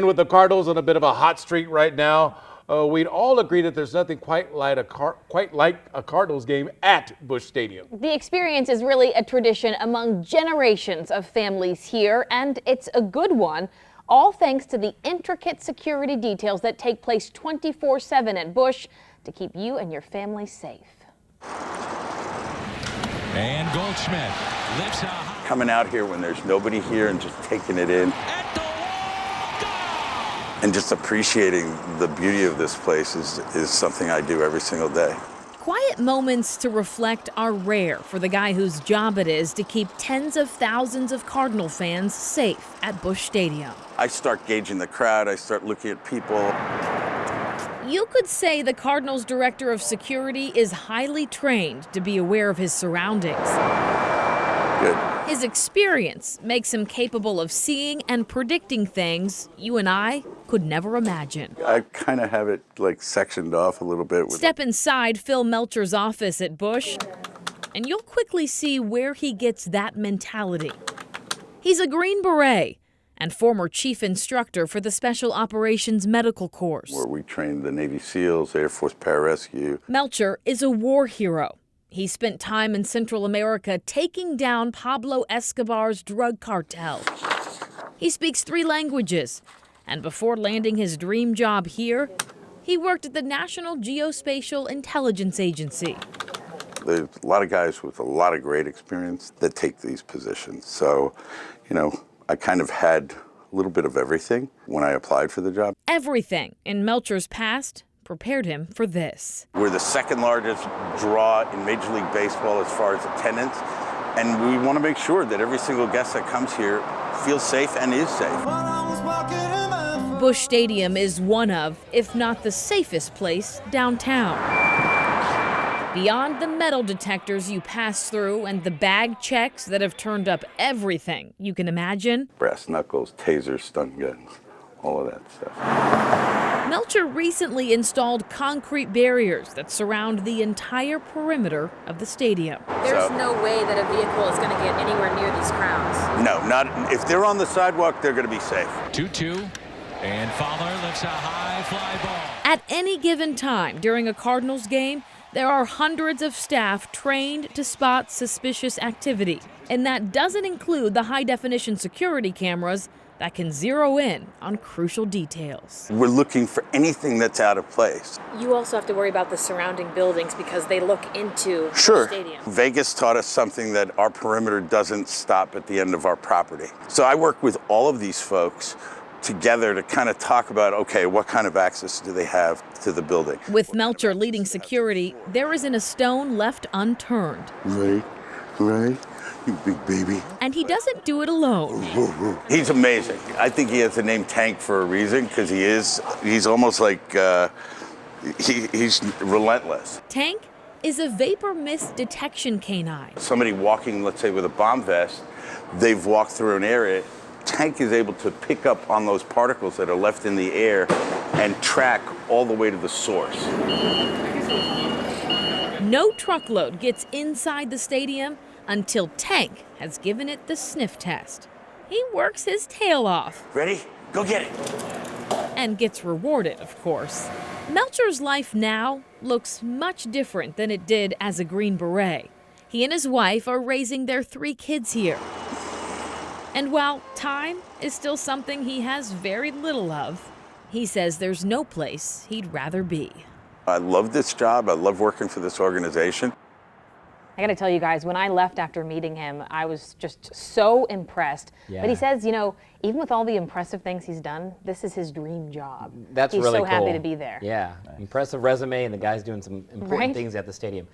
And with the Cardinals on a bit of a hot streak right now, we'd all agree that there's nothing quite like a Cardinals game at Busch Stadium. The experience is really a tradition among generations of families here, and it's a good one, all thanks to the intricate security details that take place 24/7 at Busch to keep you and your family safe. And Goldschmidt lifts out. Coming out here when there's nobody here and just taking it in. And just appreciating the beauty of this place is something I do every single day. Quiet moments to reflect are rare for the guy whose job it is to keep tens of thousands of Cardinal fans safe at Busch Stadium. I start gauging the crowd, I start looking at people. You could say the Cardinals' director of security is highly trained to be aware of his surroundings. Good. His experience makes him capable of seeing and predicting things you and I could never imagine. I kind of have it like sectioned off a little bit. Step inside Phil Melcher's office at Busch, and you'll quickly see where he gets that mentality. He's a Green Beret and former chief instructor for the Special Operations Medical Course, where we train the Navy SEALs, Air Force Pararescue. Melcher is a war hero. He spent time in Central America taking down Pablo Escobar's drug cartel. He speaks 3 languages, and before landing his dream job here, he worked at the National Geospatial Intelligence Agency. There's a lot of guys with a lot of great experience that take these positions. So, I kind of had a little bit of everything when I applied for the job. Everything in Melcher's past prepared him for this. We're the second largest draw in Major League Baseball as far as attendance, and we want to make sure that every single guest that comes here feels safe and is safe. Busch Stadium is one of, if not the safest place downtown. Beyond the metal detectors you pass through and the bag checks that have turned up everything you can imagine. Brass knuckles, tasers, stun guns, all of that stuff. Melcher recently installed concrete barriers that surround the entire perimeter of the stadium. There's no way that a vehicle is going to get anywhere near these crowds. No, not if they're on the sidewalk, they're going to be safe. 2-2, and Fowler lifts a high fly ball. At any given time during a Cardinals game, there are hundreds of staff trained to spot suspicious activity. And that doesn't include the high-definition security cameras that can zero in on crucial details. We're looking for anything that's out of place. You also have to worry about the surrounding buildings because they look into the stadium. Vegas taught us something, that our perimeter doesn't stop at the end of our property. So I work with all of these folks together to kind of talk about, okay, what kind of access do they have to the building? With Melcher leading security, there isn't a stone left unturned. Right, you big baby. And he doesn't do it alone. He's amazing. I think he has the name Tank for a reason, because he's almost like, he's relentless. Tank is a vapor mist detection canine. Somebody walking, let's say, with a bomb vest, they've walked through an area. Tank is able to pick up on those particles that are left in the air and track all the way to the source. No truckload gets inside the stadium until Tank has given it the sniff test. He works his tail off. Ready? Go get it. And gets rewarded, of course. Melcher's life now looks much different than it did as a Green Beret. He and his wife are raising their 3 kids here. And while time is still something he has very little of, he says there's no place he'd rather be. I love this job. I love working for this organization. I got to tell you guys, when I left after meeting him, I was just so impressed. Yeah. But he says, even with all the impressive things he's done, this is his dream job. That's he's really so cool. happy to be there. Yeah, impressive resume, and the guy's doing some important things at the stadium.